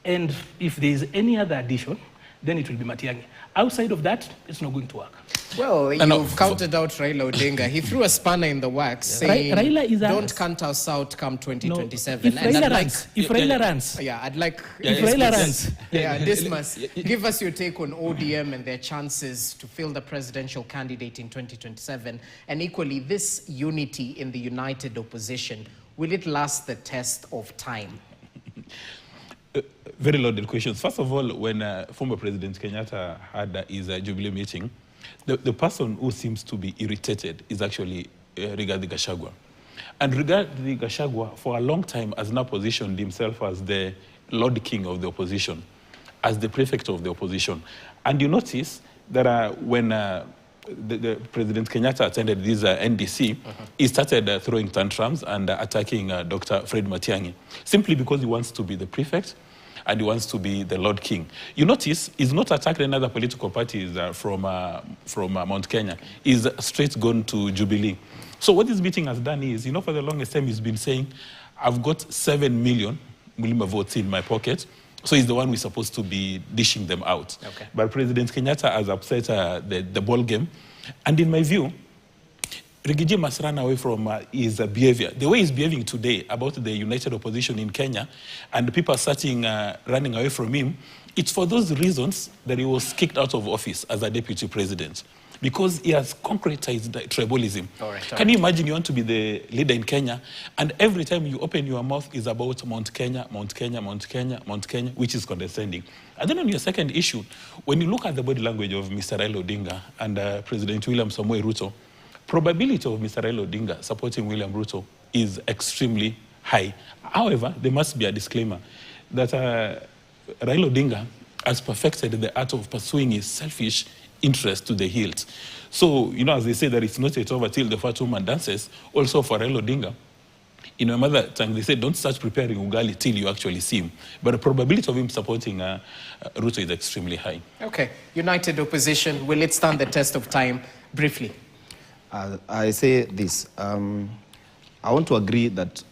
And if there is any other addition, then it will be Matiang'i. Outside of that, it's not going to work. Well, you've counted out Raila Odinga. He threw a spanner in the works, saying, don't count us out come 2027. No, if Raila runs. Yeah, I'd like... If Raila runs. Yeah, Dismas, give us your take on ODM and their chances to fill the presidential candidate in 2027. And equally, this unity in the united opposition, will it last the test of time? Very loaded questions. First of all, when former President Kenyatta had his Jubilee meeting, the person who seems to be irritated is actually Rigathi Gachagua. And regarding Gachagua, for a long time has now positioned himself as the Lord King of the opposition, as the prefect of the opposition. And you notice that when the President Kenyatta attended this NDC, he started throwing tantrums and attacking Dr. Fred Matiang'i, simply because he wants to be the prefect and he wants to be the Lord King. You notice he's not attacked any other political parties from Mount Kenya. He's straight gone to Jubilee. So what this meeting has done is, for the longest time he's been saying, I've got 7 million Mulima votes in my pocket. So he's the one who's supposed to be dishing them out. Okay. But President Kenyatta has upset the ball game. And in my view, Rigiji must run away from his behavior. The way he's behaving today about the united opposition in Kenya, and people are starting running away from him, it's for those reasons that he was kicked out of office as a deputy president. Because he has concretized tribalism. Can you imagine you want to be the leader in Kenya, and every time you open your mouth is about Mount Kenya, Mount Kenya, Mount Kenya, Mount Kenya, which is condescending. And then on your second issue, when you look at the body language of Mr. Raila Odinga and President William Samoei Ruto, probability of Mr. Raila Odinga supporting William Ruto is extremely high. However, there must be a disclaimer that Raila Odinga has perfected the art of pursuing his selfish interest to the hilt. So, as they say that it's not yet over till the fat woman dances, also for Raila Odinga, in my mother tongue, they say don't start preparing ugali till you actually see him. But the probability of him supporting Ruto is extremely high. Okay. United opposition, will it stand the test of time? Briefly. I say this. I want to agree that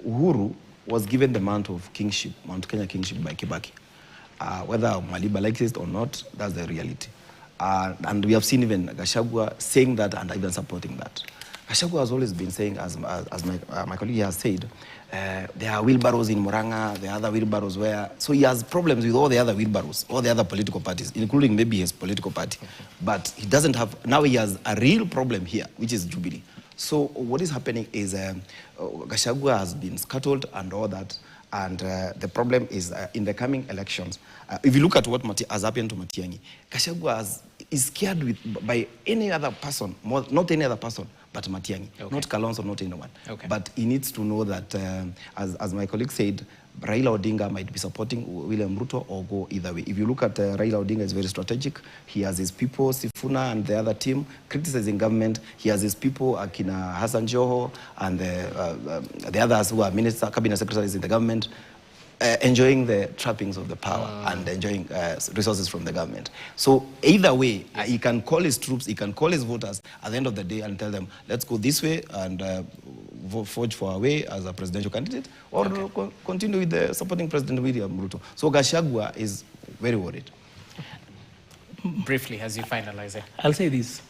Uhuru was given the mantle of kingship, Mount Kenya kingship by Kibaki. Whether Maliba likes it or not, that's the reality. And we have seen even Gachagua saying that and even supporting that. Gachagua has always been saying, as my colleague has said, there are wheelbarrows in Murang'a, there are other wheelbarrows where... So he has problems with all the other wheelbarrows, all the other political parties, including maybe his political party. But he doesn't have... Now he has a real problem here, which is Jubilee. So what is happening is Gachagua has been scuttled and all that. And the problem is in the coming elections, if you look at what has happened to Matiang'i, Gachagua is scared by any other person, not any other person, but Matiang'i, not Kalonzo, not anyone. But he needs to know that, as my colleague said, Raila Odinga might be supporting William Ruto or go either way. If you look at Raila Odinga, it's very strategic. He has his people, Sifuna and the other team, criticizing government. He has his people, Akina Hassan Joho, and the others who are cabinet secretaries in the government, enjoying the trappings of the power and enjoying resources from the government. So either way, he can call his troops, he can call his voters at the end of the day and tell them, let's go this way and forge for our way as a presidential candidate, or continue with the supporting President William Ruto. So Gachagua is very worried. Briefly, as you finalize it. I'll say this.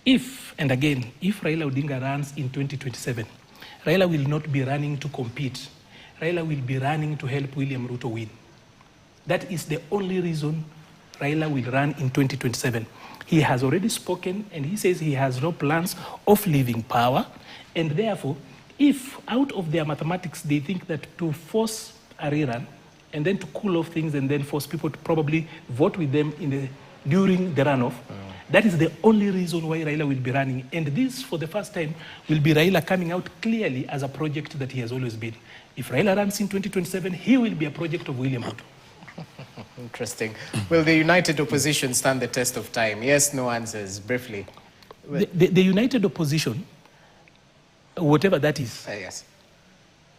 If Raila Odinga runs in 2027, Raila will not be running to compete. Raila will be running to help William Ruto win. That is the only reason Raila will run in 2027. He has already spoken and he says he has no plans of leaving power, and therefore, if out of their mathematics they think that to force a rerun and then to cool off things and then force people to probably vote with them during the runoff, that is the only reason why Raila will be running. And this, for the first time, will be Raila coming out clearly as a project that he has always been. If Raila runs in 2027, he will be a project of William Ruto. Interesting. Will the united opposition stand the test of time? Yes, no answers, briefly. The united opposition, whatever that is,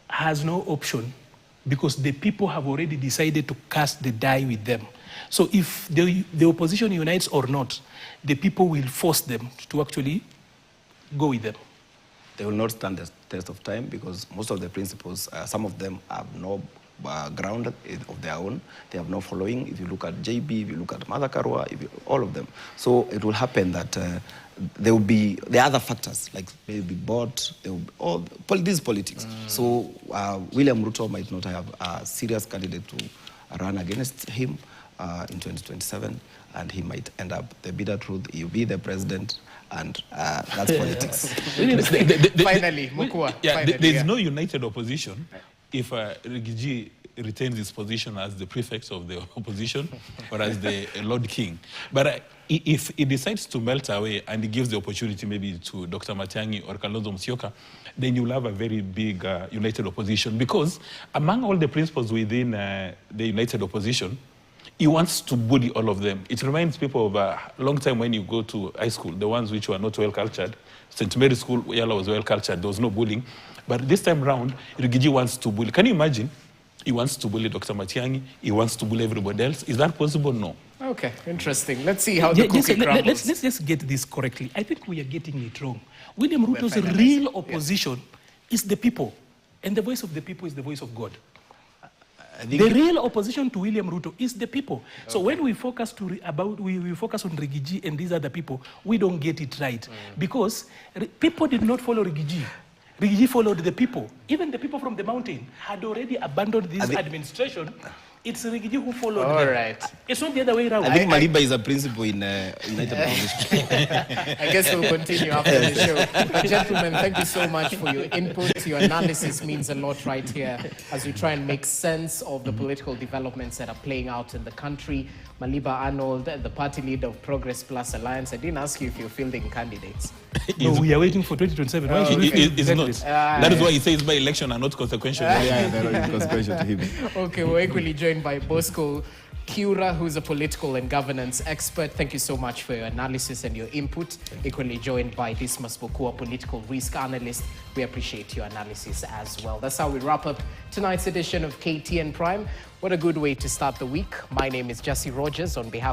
has no option because the people have already decided to cast the die with them. So if the opposition unites or not, the people will force them to actually go with them. They will not stand the test of time because most of the principles, some of them have no ground of their own. They have no following. If you look at JB, if you look at Martha Karua, all of them. So it will happen that there will be the other factors, like maybe bought, this politics. So William Ruto might not have a serious candidate to run against him in 2027, and he might end up the bitter truth. He'll be the president, and that's politics. Finally, Mukua. There's no united opposition if Rigiji retains his position as the prefect of the opposition or as the Lord King. But if he decides to melt away and he gives the opportunity maybe to Dr. Matiang'i or Kalonzo Musyoka, then you'll have a very big united opposition. Because among all the principles within the united opposition, he wants to bully all of them. It reminds people of a long time when you go to high school, the ones which were not well-cultured. St. Mary's School, Yala was well-cultured. There was no bullying. But this time around, Rigiji wants to bully. Can you imagine? He wants to bully Dr. Matiang'i. He wants to bully everybody else. Is that possible? No. Okay, interesting. Let's see how the cookie crumbles. Let's just get this correctly. I think we are getting it wrong. William Ruto's real opposition is the people. And the voice of the people is the voice of God. The real opposition to William Ruto is the people. Okay. So when we focus we focus on Rigiji and these other people, we don't get it right. Because people did not follow Rigiji. Rigiji followed the people. Even the people from the mountain had already abandoned this administration. It's Rigiji who followed them. All right. It's not the other way around. I think Maliba is a principle in United Opposition. I guess we'll continue after the show. But gentlemen, thank you so much for your input. Your analysis means a lot right here as we try and make sense of the political developments that are playing out in the country. Maliba Arnold, the party leader of Progress Plus Alliance. I didn't ask you if you're fielding candidates. No, we are waiting for 2027. Why should we not. That is why he says by election are not consequential. Yeah, they're not consequential to him. Okay, we're equally joined by Bosco Kiura, who's a political and governance expert. Thank you so much for your analysis and your input. Equally joined by Dismas Bokua, political risk analyst. We appreciate your analysis as well. That's how we wrap up tonight's edition of KTN Prime. What a good way to start the week. My name is Jesse Rogers on behalf